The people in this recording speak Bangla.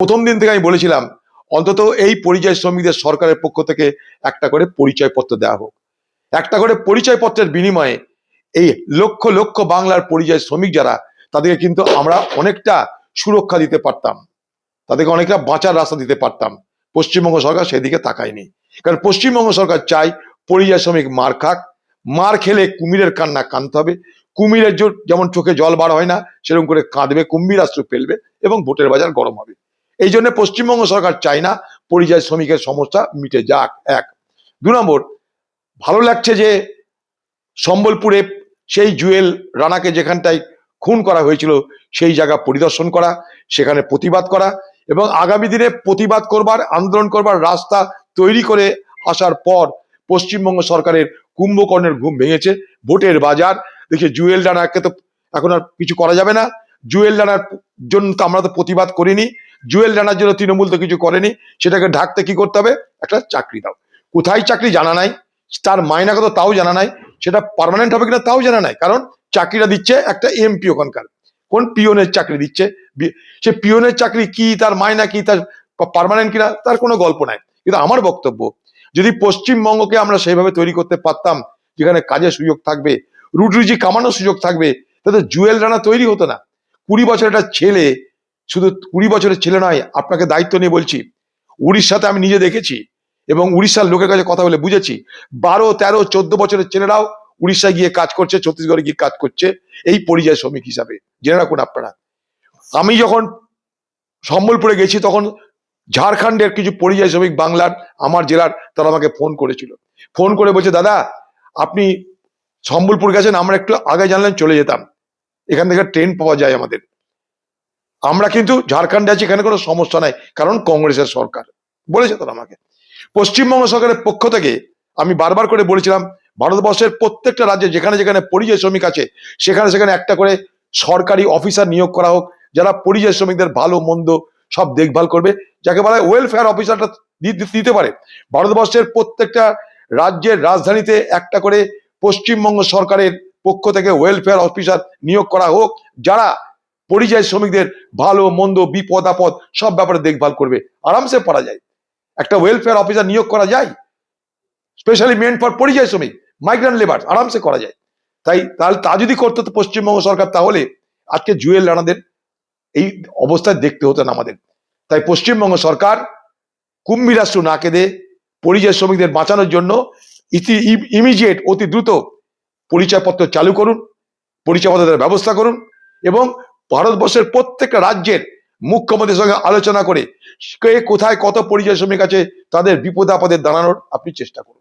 প্রথম দিন থেকে আমি বলেছিলাম অন্তত এই পরিযায়ী শ্রমিকদের সরকারের পক্ষ থেকে একটা করে পরিচয়পত্র দেওয়া হোক। একটা করে পরিচয়পত্রের বিনিময়ে এই লক্ষ লক্ষ বাংলার পরিযায়ী শ্রমিক যারা, তাদেরকে কিন্তু আমরা অনেকটা সুরক্ষা দিতে পারতাম, তাদেরকে অনেকটা বাঁচার রাস্তা দিতে পারতাম। পশ্চিমবঙ্গ সরকার সেদিকে তাকায়নি। কারণ পশ্চিমবঙ্গ সরকার চাই পরিযায়ী শ্রমিক মার খাক, মার খেলে কুমিরের কান্না কাঁদতে হবে। কুমিরের যেমন চোখে জল বার হয় না, সেরকম করে কাঁদবে, কুম্ভীরাস্ত্র ফেলবে এবং ভোটের বাজার গরম হবে। এই জন্য পশ্চিমবঙ্গ সরকার চায় না পরিযায়ী শ্রমিকের সমস্যা মিটে যাক। এক। 2 নম্বর, ভালো লাগছে যে সম্বলপুরে সেই জুয়েল রানাকে যেখানটায় খুন করা হয়েছিল সেই জায়গা পরিদর্শন করা, সেখানে প্রতিবাদ করা এবং আগামী দিনে প্রতিবাদ করবার, আন্দোলন করবার রাস্তা তৈরি করে আসার পর পশ্চিমবঙ্গ সরকারের কুম্ভকর্ণের ঘুম ভেঙেছে। ভোটের বাজার দেখে জুয়েল রানাকে তো এখন আর কিছু করা যাবে না। জুয়েল রানার জন্য তো আমরা তো প্রতিবাদ করিনি, জুয়েল রানার জন্য তৃণমূল তো কিছু করেনি। সেটাকে ঢাকতে কি করতে হবে? একটা চাকরি দাও। কোথায় চাকরি জানা নাই, তার মাইনা কত তাও জানা নাই, সেটা পার্মানেন্ট হবে কিনা তাও জানা নাই। কারণ চাকরিটা দিচ্ছে একটা এমপি, ওখানকার কোন পিওনের চাকরি দিচ্ছে। সে পিওনের চাকরি কি, তার মাইনা কি, তার পার্মানেন্ট কিনা, তার কোনো গল্প নাই। কিন্তু আমার বক্তব্য, যদি পশ্চিমবঙ্গকে আমরা সেইভাবে তৈরি করতে পারতাম যেখানে কাজের সুযোগ থাকবে, রুটি কামানোর সুযোগ থাকবে, তাহলে জুয়েল রানা তৈরি হতো না। 20 বছরের একটা ছেলে, শুধু 20 বছরের ছেলে নয়, আপনাকে দায়িত্ব নিয়ে বলছি, উড়িষ্যাতে আমি নিজে দেখেছি এবং উড়িষ্যার লোকের কাছে কথা বলে বুঝেছি, 12, 13, 14 বছরের ছেলেরাও উড়িষ্যায় গিয়ে কাজ করছে, ছত্তিশগড়ে গিয়ে কাজ করছে এই পরিযায়ী শ্রমিক হিসাবে। জেনে রাখুন আপনারা। আমি যখন সম্বলপুরে গেছি তখন ঝাড়খণ্ডের কিছু পরিযায়ী শ্রমিক বাংলার, আমার জেলার, তারা আমাকে ফোন করেছিল। ফোন করে বলছে, দাদা আপনি সম্বলপুর গেছেন, আমরা একটু আগে জানলেন চলে যেতাম, এখান থেকে ট্রেন পাওয়া যায় আমাদের। আমরা কিন্তু ঝাড়খণ্ডে আছি, এখানে কোনো সমস্যা নাই, কারণ কংগ্রেসের সরকার, বলেছে তারা আমাকে। পশ্চিমবঙ্গ সরকারের পক্ষ থেকে আমি বারবার করে বলেছিলাম, ভারতবর্ষের প্রত্যেকটা রাজ্যে যেখানে যেখানে পরিযায়ী শ্রমিক আছে সেখানে সেখানে একটা করে সরকারি অফিসার নিয়োগ করা হোক, যারা পরিযায়ী শ্রমিকদের ভালো মন্দ সব দেখভাল করবে, যাকে বলা হয় ওয়েলফেয়ার অফিসারটা দিতে পারে। ভারতবর্ষের প্রত্যেকটা রাজ্যের রাজধানীতে একটা করে পশ্চিমবঙ্গ সরকারের পক্ষ থেকে ওয়েলফেয়ার অফিসার নিয়োগ করা হোক, যারা পরিযায়ী শ্রমিকদের ভালো মন্দ, বিপদ আপদ সব ব্যাপারে দেখভাল করবে। আরামসে পারা যায়, একটা ওয়েলফেয়ার অফিসার নিয়োগ করা যায়, স্পেশালি মেন্ট ফর পরিযায়ী শ্রমিক, মাইগ্রেন্ট লেবার, আরামসে করা যায়। তাহলে তা যদি করতো তো পশ্চিমবঙ্গ সরকার, তাহলে আজকে জুয়েল রানাদের এই অবস্থায় দেখতে হতো না আমাদের। তাই পশ্চিমবঙ্গ সরকার কুম্ভীরাস্ত্র না কেঁদে পরিযায়ী শ্রমিকদের বাঁচানোর জন্য ইমিডিয়েট, অতি দ্রুত পরিচয়পত্র চালু করুন, পরিচয়পত্রের ব্যবস্থা করুন এবং ভারতবর্ষের প্রত্যেকটা রাজ্যের মুখ্যমন্ত্রীর সঙ্গে আলোচনা করে কে কোথায় কত পরিযায়ী শ্রমিক আছে তাদের বিপদ আপদে দাঁড়ানোর আপনি চেষ্টা করুন।